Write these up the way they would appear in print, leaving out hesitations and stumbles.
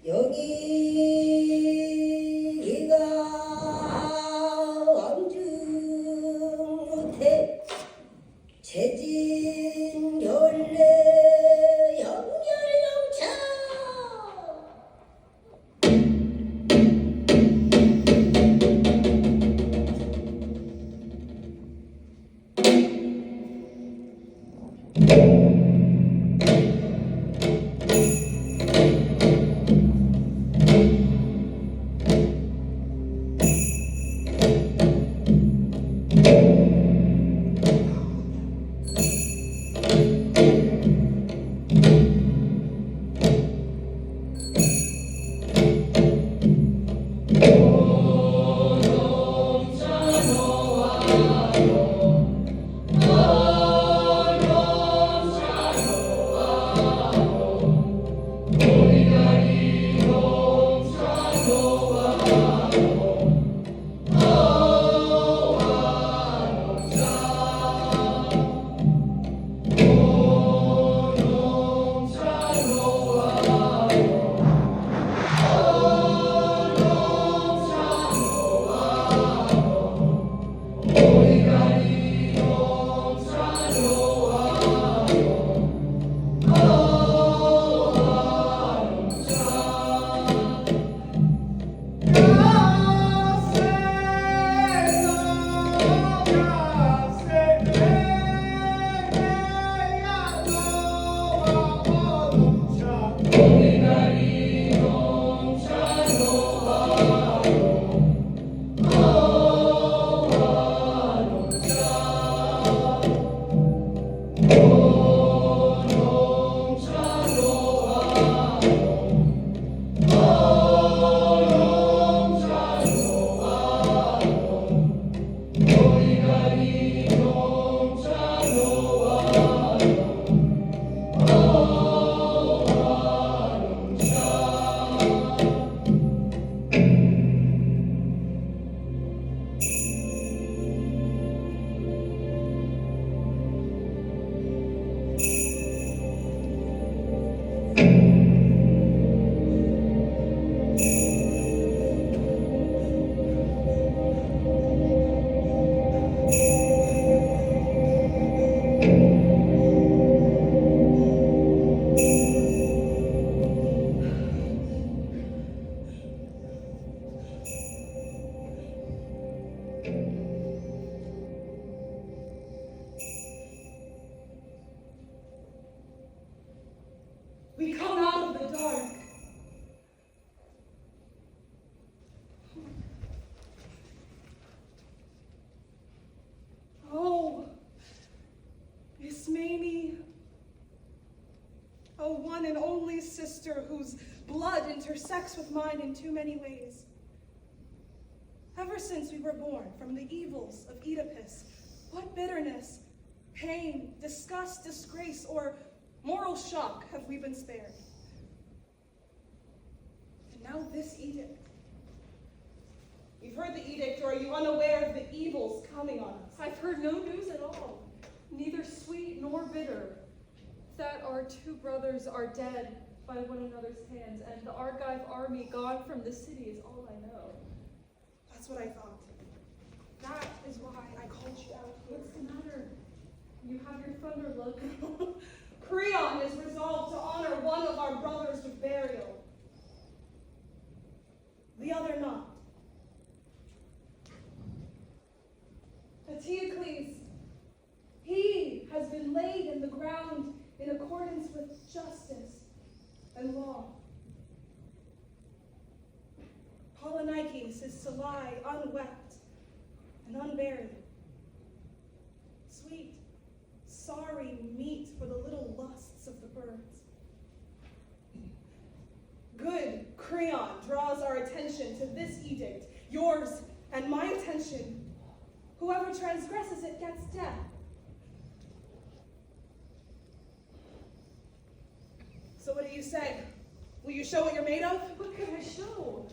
여기가 왕중 못해 재진 열래 영열영차 We come out of the dark. Oh, Miss Mamie. Oh, one and only sister whose blood intersects with mine in too many ways. Ever since we were born from the evils of Oedipus, what bitterness, pain, disgust, disgrace, or moral shock have we been spared? And now this edict. You've heard the edict, or are you unaware of the evils coming on us? I've heard no news at all, neither sweet nor bitter, that our two brothers are dead by one another's hands, and the Argive army gone from the city is all I know. That's what I thought. That is why I called you out here. What's the matter? You have your thunder look. Creon is resolved to honor one of our brothers with burial, the other not. Eteocles, he has been laid in the ground in accordance with justice and law. Polynices is to lie unwept and unburied. Sweet, sorry meat for the little lusts of the birds. Good Creon draws our attention to this edict, yours and my attention. Whoever transgresses it gets death. So what do you say? Will you show what you're made of? What can I show?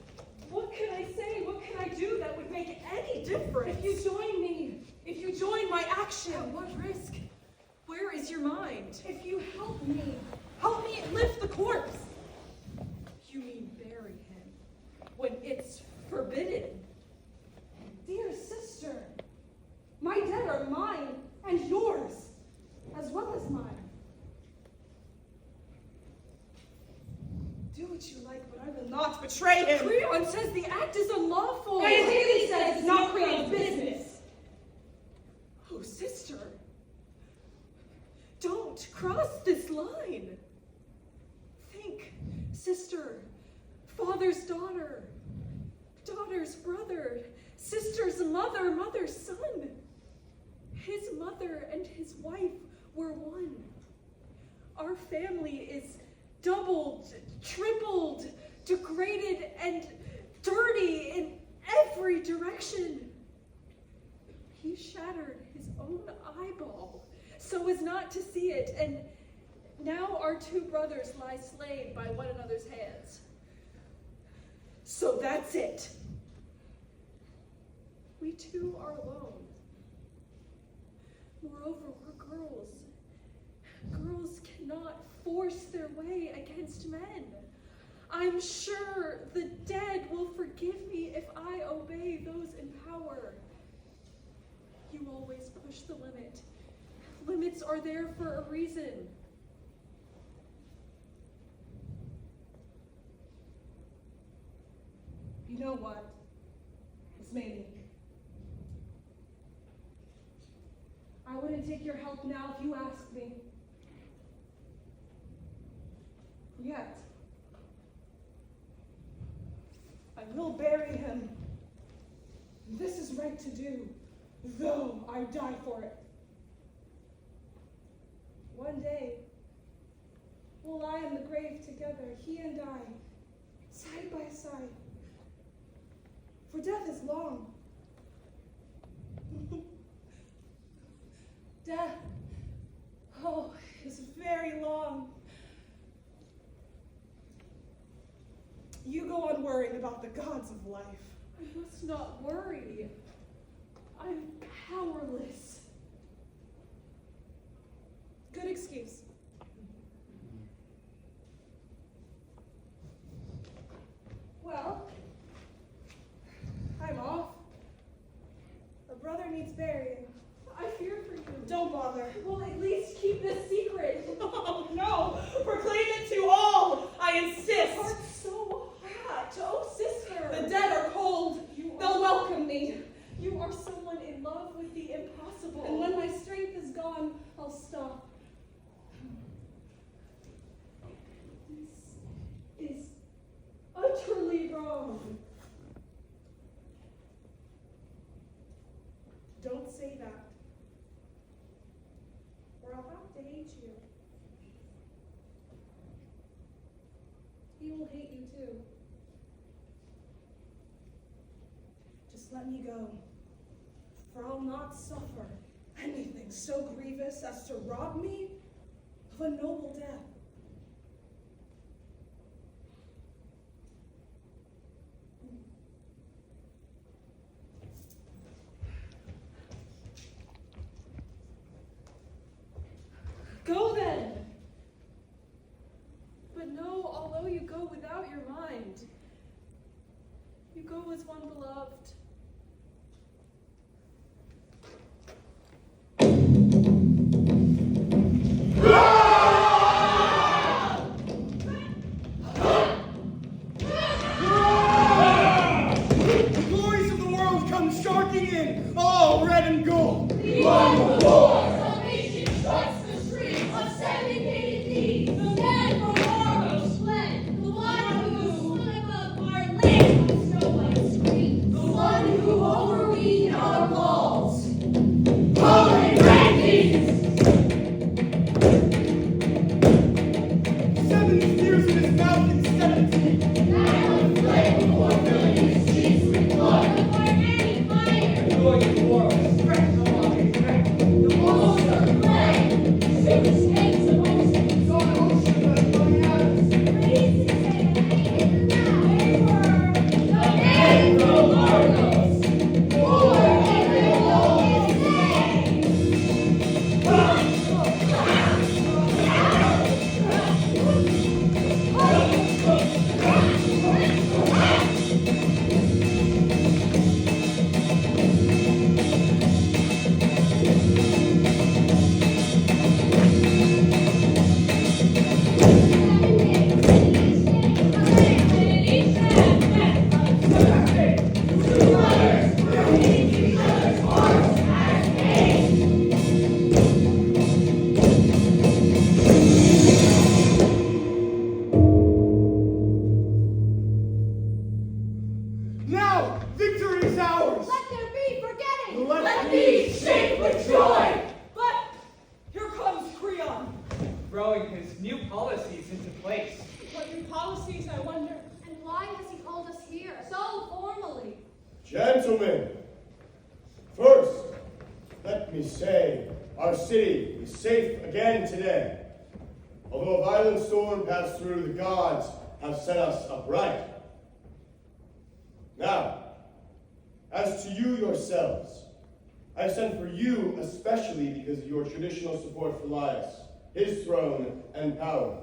What can I say? What can I do that would make any difference? If you join me, if you join my action. At what risk? Where is your mind? If you help me lift the corpse. You mean bury betray him. Creon says the act is unlawful. And Haley says it's not Creon's business. Oh, sister. Don't cross this line. Think, sister, father's daughter, daughter's brother, sister's mother, mother's son. His mother and his wife were one. Our family is doubled, tripled, degraded, and dirty in every direction. He shattered his own eyeball so as not to see it, and now our two brothers lie slain by one another's hands. So that's it. We too are alone. Moreover, we're girls. Girls cannot force their way against men. I'm sure the dead will forgive me if I obey those in power. You always push the limit. Limits are there for a reason. You know what, Ismene? I wouldn't take your help now if you asked me. Yet, I will bury him. This is right to do, though I die for it. One day, we'll lie in the grave together, he and I, side by side. For death is long. Death, oh, is very long. You go on worrying about the gods of life. I must not worry. I'm powerless. Good excuse. Well, I'm off. A brother needs burying. I fear for you. Don't bother. Well, at least keep this secret. Oh no! Proclaim it to all! I insist! My heart's so hot. Oh, sister. The dead are cold. They'll welcome me. You are someone in love with the impossible. And when my strength is gone, I'll stop. This is utterly wrong. Don't say that. Or I'll have to hate you. He will hate you too. Just let me go, for I'll not suffer anything so grievous as to rob me of a noble death. Go then. But know, although you go without your mind, you go as one beloved. The glories of the world come sharking in, all red and gold. Salvation strikes the streets of 780. The men from Morrow fled. The water who swim above our land on snow white screens. throwing his new policies into place. What new policies, I wonder? And why has he called us here so formally? Gentlemen, first, let me say, our city is safe again today. Although a violent storm passed through, the gods have set us upright. Now, as to you yourselves, I have sent for you especially because of your traditional support for Laius, his throne and power.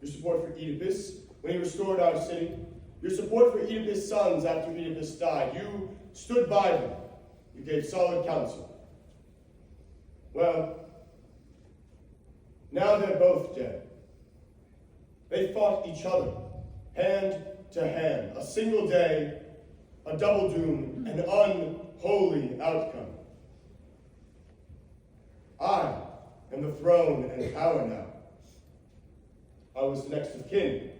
Your support for Oedipus when he restored our city. Your support for Oedipus' sons after Oedipus died. You stood by them. You gave solid counsel. Well, now they're both dead. They fought each other, hand to hand, a single day, a double doom, an unholy outcome. I am the throne and power now. I was the next of kin.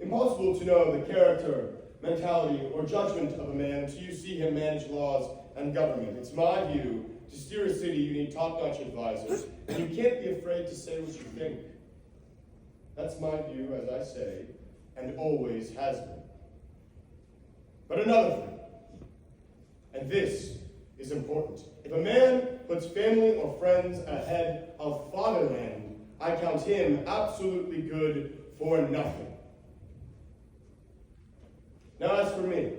Impossible to know the character, mentality, or judgment of a man until you see him manage laws and government. It's my view, to steer a city, you need top-notch advisors, and you can't be afraid to say what you think. That's my view, as I say, and always has been. But another thing, and this is important. If a man puts family or friends ahead of fatherland, I count him absolutely good for nothing. Now as for me,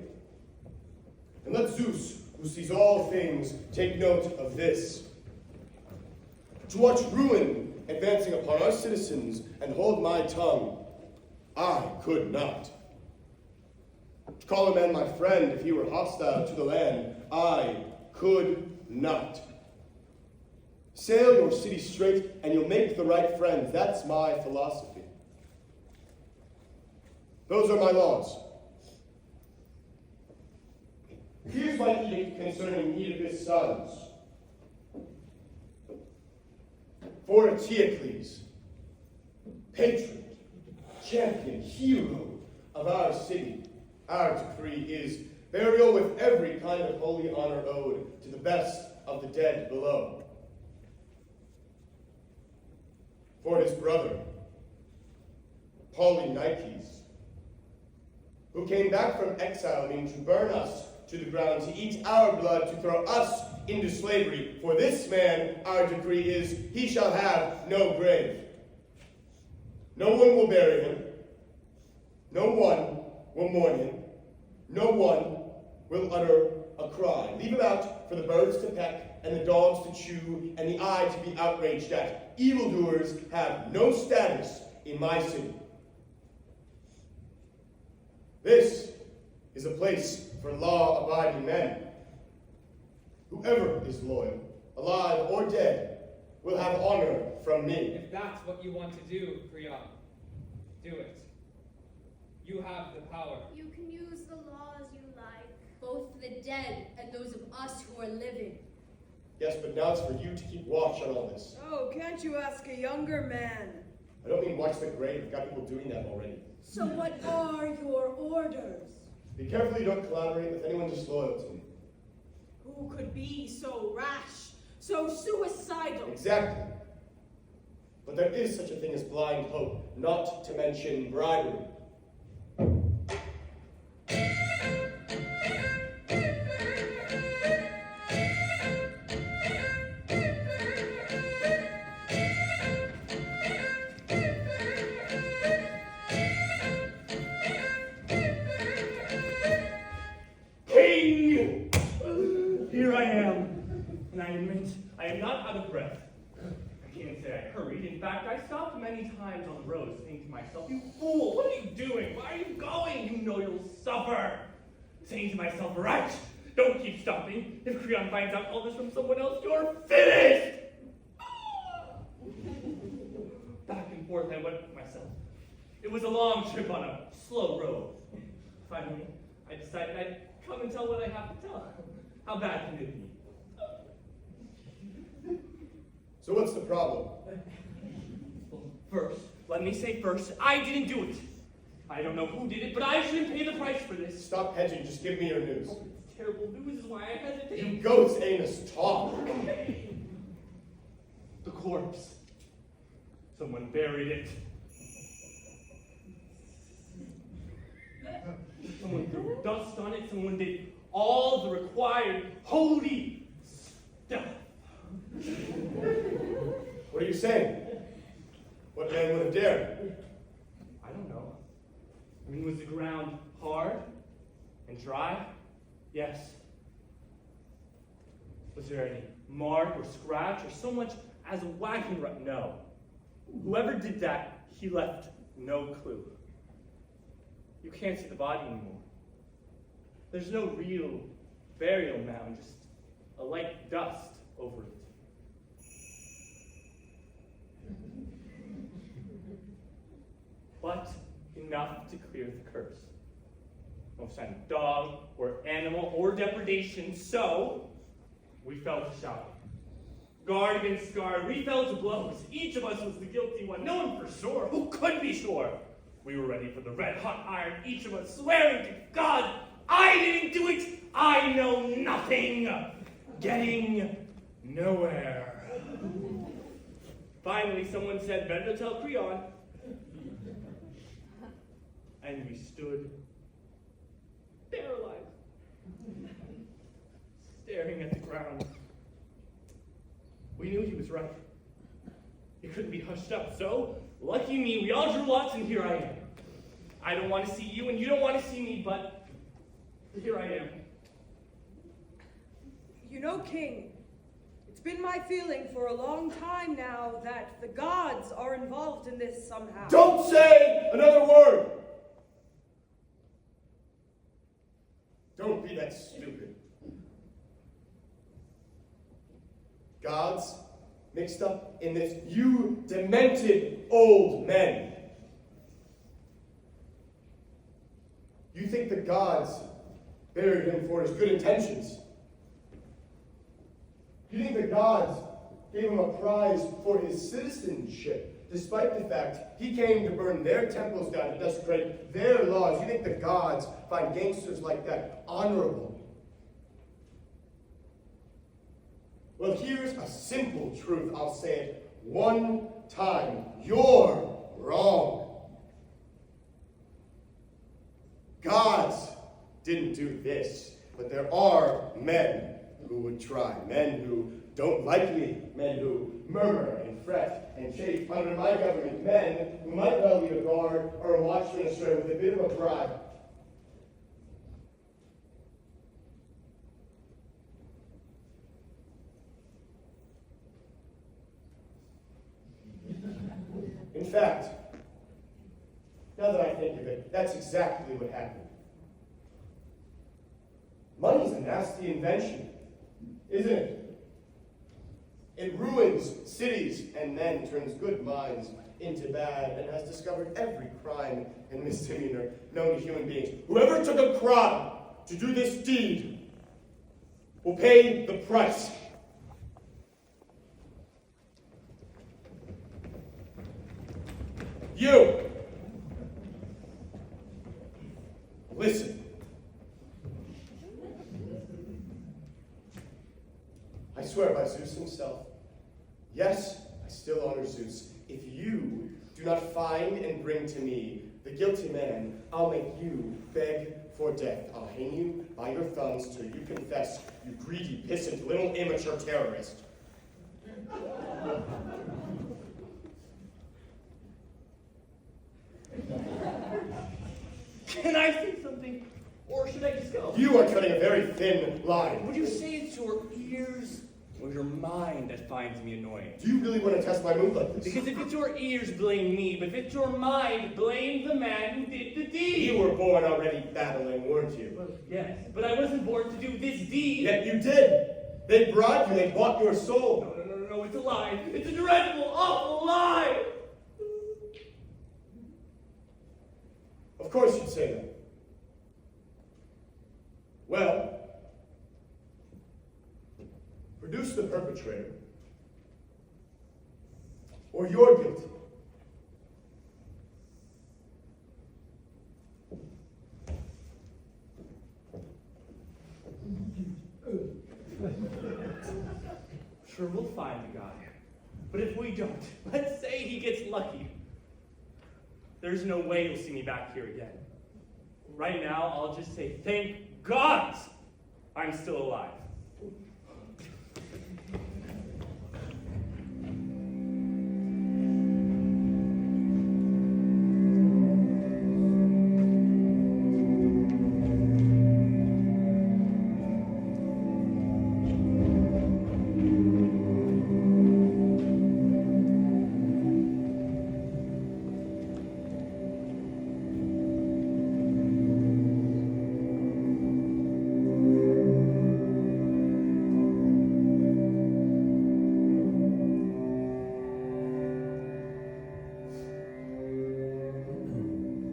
and let Zeus, who sees all things, take note of this. To watch ruin advancing upon our citizens and hold my tongue, I could not. To call a man my friend if he were hostile to the land, I could not. Sail your city straight and you'll make the right friends. That's my philosophy. Those are my laws. Here's my edict concerning Oedipus' sons. For Eteocles, patron, champion, hero of our city, our decree is burial with every kind of holy honor owed to the best of the dead below. For his brother, Polynices, who came back from exile, meaning to burn us to the ground, to eat our blood, to throw us into slavery. For this man, our decree is, he shall have no grave. No one will bury him. No one will mourn him. No one will utter a cry. Leave him out for the birds to peck and the dogs to chew and the eye to be outraged at. Evildoers have no status in my city. This is a place for law-abiding men. Whoever is loyal, alive or dead, will have honor from me. If that's what you want to do, Creon, do it. You have the power. You can use the law as you like, both for the dead and those of us who are living. Yes, but now it's for you to keep watch on all this. Oh, can't you ask a younger man? I don't mean watch the grave. We've got people doing that already. So what are your orders? Be careful you don't collaborate with anyone disloyal to me. Who could be so rash, so suicidal? Exactly. But there is such a thing as blind hope, not to mention bribery. King! Here I am, and I admit I am not out of breath. I can't say I hurried. In fact, I stopped many times on the road, saying to myself, "You fool, what are you doing? Where are you going? You know you'll suffer." Saying to myself, "Right, don't keep stopping. If Creon finds out all this from someone else, you're finished!" Back and forth I went with myself. It was a long trip on a slow road. Finally, I decided I'd come and tell what I have to tell. How bad can it be? So what's the problem? First, let me say first, I didn't do it. I don't know who did it, but I shouldn't pay the price for this. Stop hedging, just give me your news. Oh, it's terrible news is why I hesitate. You goat's anus, talk. Okay. The corpse. Someone buried it. Someone threw dust on it. Someone did all the required holy stuff. What are you saying? What man would have dared? I don't know. I mean, was the ground hard and dry? Yes. Was there any mark or scratch or so much as a wagon rut? No. Whoever did that, he left no clue. You can't see the body anymore. There's no real burial mound, just a light dust over it. But enough to clear the curse. No sign of dog or animal or depredation, so we fell to shouting. Guard against guard, we fell to blows. Each of us was the guilty one. No one for sure. Who could be sure? We were ready for the red-hot iron, each of us swearing to God, I didn't do it. I know nothing. Getting nowhere. Finally, someone said, better tell Creon. And we stood paralyzed, staring at the ground. We knew he was right. It couldn't be hushed up, so, lucky me, we all drew lots, and here I am. I don't want to see you, and you don't want to see me, but here I am. You know, King, it's been my feeling for a long time now that the gods are involved in this somehow. Don't say another word! Don't be that stupid. Gods mixed up in this, you demented old men. You think the gods buried him for his good intentions. You think the gods gave him a prize for his citizenship, despite the fact he came to burn their temples down to desecrate their laws. You think the gods find gangsters like that honorable? Well, here's a simple truth. I'll say it one time. You're wrong. Gods didn't do this, but there are men who would try. Men who don't like me. Men who murmur and fret and chafe under my government. Men who might well lead a guard or a watchman astray with a bit of a bribe. In fact, now that I think of it, that's exactly what happened. Money's a nasty invention, isn't it? It ruins cities and then turns good minds into bad and has discovered every crime and misdemeanor known to human beings. Whoever took a crime to do this deed will pay the price. You! Listen. I swear by Zeus himself. Yes, I still honor Zeus. If you do not find and bring to me the guilty man, I'll make you beg for death. I'll hang you by your thumbs till you confess, you greedy, pissant, little immature terrorist. Can I say something, or should I just go? You are cutting a very thin line. Would you say it's your ears or your mind that finds me annoying? Do you really want to test my mood like this? Because if it's your ears, blame me. But if it's your mind, blame the man who did the deed. You were born already battling, weren't you? Well, yes, but I wasn't born to do this deed. Yet you did. They bribed you, they bought your soul. No, it's a lie. It's a dreadful, awful lie. Of course you'd say that. Well, produce the perpetrator, or you're guilty. Sure, we'll find the guy. But if we don't, let's say he gets lucky, there's no way you'll see me back here again. Right now, I'll just say, thank God I'm still alive.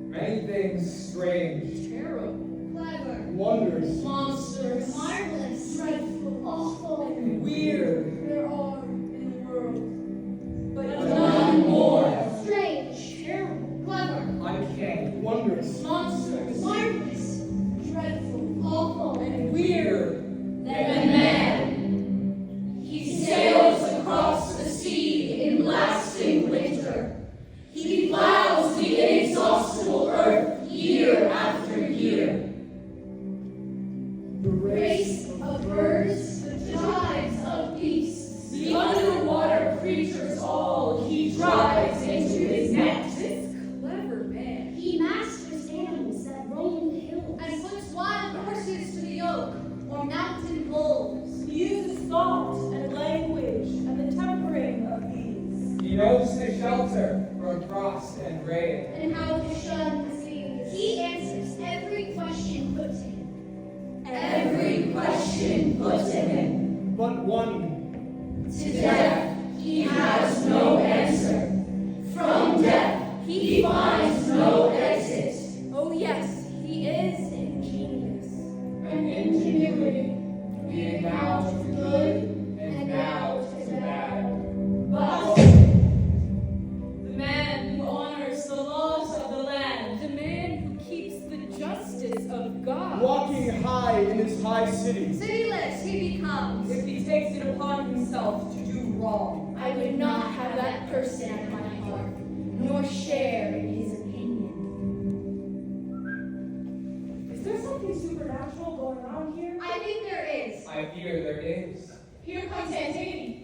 Many things strange, Terrible. Clever. wondrous, Monsters. Marvelous. Dreadful. Awful. and weird. There are in the world. But none more. Strange. Terrible. Clever. Uncanny, wondrous, monsters. Marvelous. Dreadful. Awful. And weird. Than man. He sails across the sea in lasting winter. He plows the inexhaustible earth year after year. the Race of birds. The tribes of beasts. The underwater creatures all he drives into his net. This clever man. He masters animals that roam the hills. And puts wild horses to the yoke. Or mountain bulls. He uses thought and language and the tempering of these. He knows to shelter from frost and rain. And how to shun disease. He answers every question put to him. Every question put to him. But one, To death he has no answer. From death he finds no exit. Oh yes, he is ingenious. an ingenuity, being now to good and now to bad. But the man who honors the laws of the land, The man who keeps the justice of God. Walking high in his high city, Cityless he becomes. if he takes it upon himself to do wrong, I would not have that person at my heart, nor share in his opinion. is there something supernatural going on here? I think there is. I fear there is. Here comes Antony.